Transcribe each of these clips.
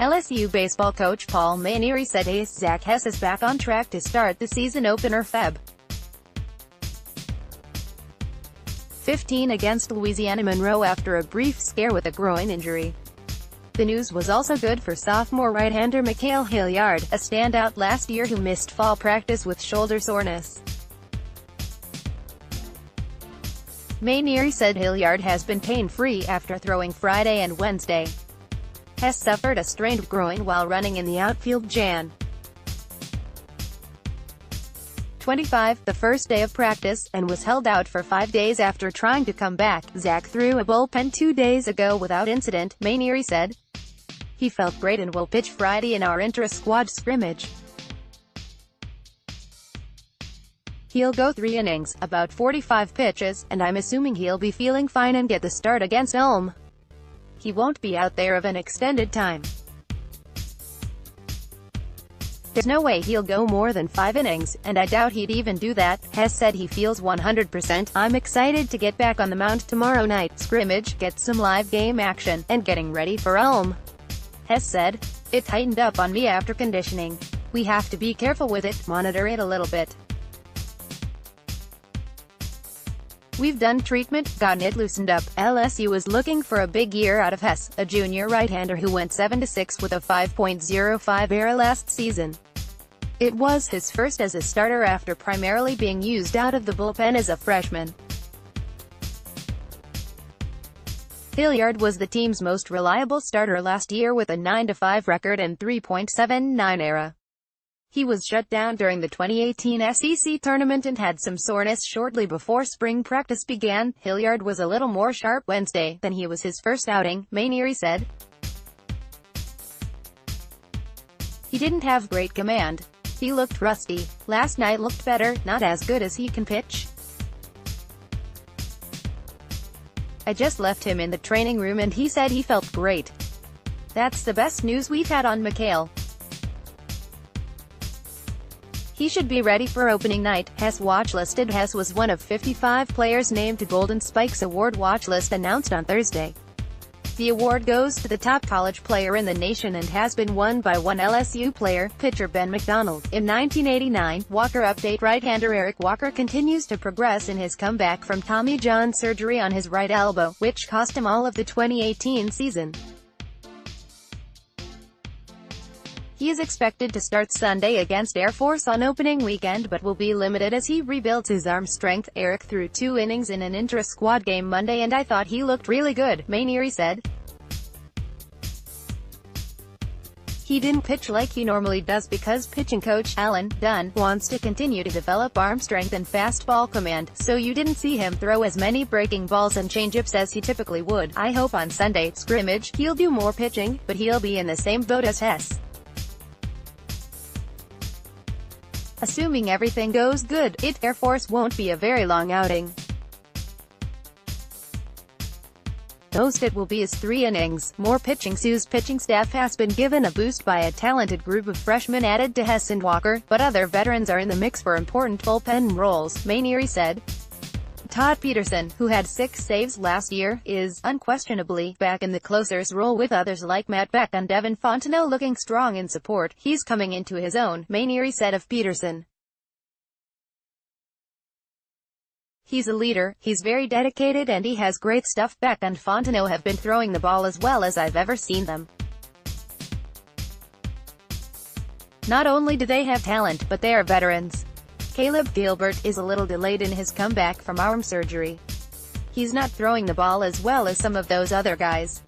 LSU baseball coach Paul Mainieri said ace Zack Hess is back on track to start the season opener Feb. 15 against Louisiana-Monroe after a brief scare with a groin injury. The news was also good for sophomore right-hander Ma'Khail Hilliard, a standout last year who missed fall practice with shoulder soreness. Mainieri said Hilliard has been pain-free after throwing Friday and Wednesday. Hess suffered a strained groin while running in the outfield Jan. 25, the first day of practice, and was held out for 5 days after trying to come back. Zack threw a bullpen 2 days ago without incident, Mainieri said. He felt great and will pitch Friday in our intra-squad scrimmage. He'll go 3 innings, about 45 pitches, and I'm assuming he'll be feeling fine and get the start against Ulm. He won't be out there of an extended time. There's no way he'll go more than 5 innings, and I doubt he'd even do that. Hess said he feels 100%. I'm excited to get back on the mound tomorrow night, scrimmage, get some live game action, and getting ready for Ulm. Hess said, it tightened up on me after conditioning. We have to be careful with it, monitor it a little bit. We've done treatment, gotten it loosened up. LSU is looking for a big year out of Hess, a junior right-hander who went 7-6 with a 5.05 ERA last season. It was his first as a starter after primarily being used out of the bullpen as a freshman. Hilliard was the team's most reliable starter last year with a 9-5 record and 3.79 ERA. He was shut down during the 2018 SEC tournament and had some soreness shortly before spring practice began. Hilliard was a little more sharp Wednesday than he was his first outing, Mainieri said. He didn't have great command. He looked rusty. Last night looked better, not as good as he can pitch. I just left him in the training room and he said he felt great. That's the best news we've had on Ma'Khail. He should be ready for opening night. Hess watchlisted. Hess was one of 55 players named to Golden Spikes Award watchlist announced on Thursday. The award goes to the top college player in the nation and has been won by one LSU player, pitcher Ben McDonald. In 1989, Walker update right-hander Eric Walker continues to progress in his comeback from Tommy John surgery on his right elbow, which cost him all of the 2018 season. He is expected to start Sunday against Air Force on opening weekend but will be limited as he rebuilds his arm strength. Eric threw 2 innings in an intra-squad game Monday and I thought he looked really good, Mainieri said. He didn't pitch like he normally does because pitching coach Alan Dunn wants to continue to develop arm strength and fastball command, so you didn't see him throw as many breaking balls and changeups as he typically would. I hope on Sunday scrimmage he'll do more pitching, but he'll be in the same boat as Hess. Assuming everything goes good, Air Force won't be a very long outing. Most it will be is 3 innings. More pitching. SU's pitching staff has been given a boost by a talented group of freshmen added to Hess and Walker, but other veterans are in the mix for important bullpen roles, Mainieri said. Todd Peterson, who had 6 saves last year, is, unquestionably, back in the closer's role with others like Matt Beck and Devin Fontenot looking strong in support. He's coming into his own, Mainieri said of Peterson. He's a leader, he's very dedicated and he has great stuff. Beck and Fontenot have been throwing the ball as well as I've ever seen them. Not only do they have talent, but they are veterans. Caleb Gilbert is a little delayed in his comeback from arm surgery. He's not throwing the ball as well as some of those other guys.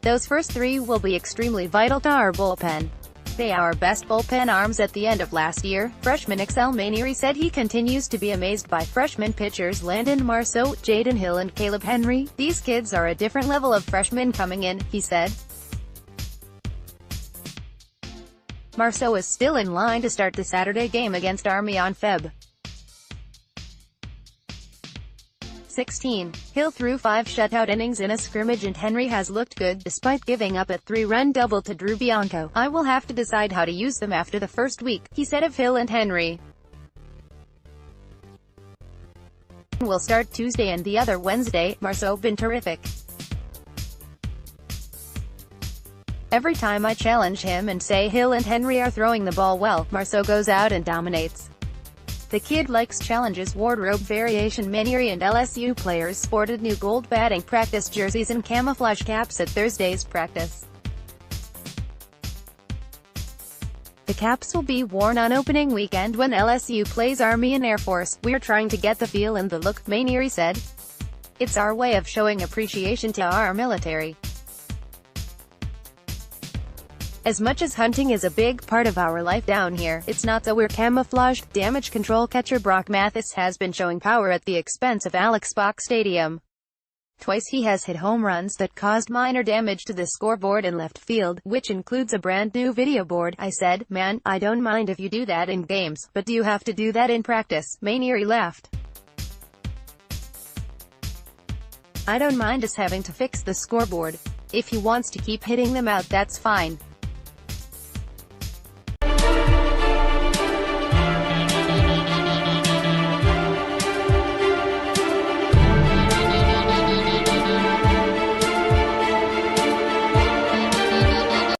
Those first 3 will be extremely vital to our bullpen. They are our best bullpen arms at the end of last year. Freshman Excel Mainieri said he continues to be amazed by freshman pitchers Landon Marceau, Jaden Hill and Caleb Henry. These kids are a different level of freshmen coming in, he said. Marceau is still in line to start the Saturday game against Army on Feb. 16. Hill threw 5 shutout innings in a scrimmage and Henry has looked good, despite giving up a 3-run double to Drew Bianco. I will have to decide how to use them after the first week, he said of Hill and Henry. Will start Tuesday and the other Wednesday. Marceau been terrific. Every time I challenge him and say Hill and Henry are throwing the ball well, Marceau goes out and dominates. The kid likes challenges. Wardrobe variation. Mainieri and LSU players sported new gold batting practice jerseys and camouflage caps at Thursday's practice. The caps will be worn on opening weekend when LSU plays Army and Air Force. "We're trying to get the feel and the look," Mainieri said. "It's our way of showing appreciation to our military. As much as hunting is a big part of our life down here, it's not that we're camouflaged." Damage control catcher Brock Mathis has been showing power at the expense of Alex Bach Stadium. Twice he has hit home runs that caused minor damage to the scoreboard in left field, which includes a brand new video board. "I said, man, I don't mind if you do that in games, but do you have to do that in practice?" Mainieri laughed. "I don't mind us having to fix the scoreboard. If he wants to keep hitting them out, that's fine.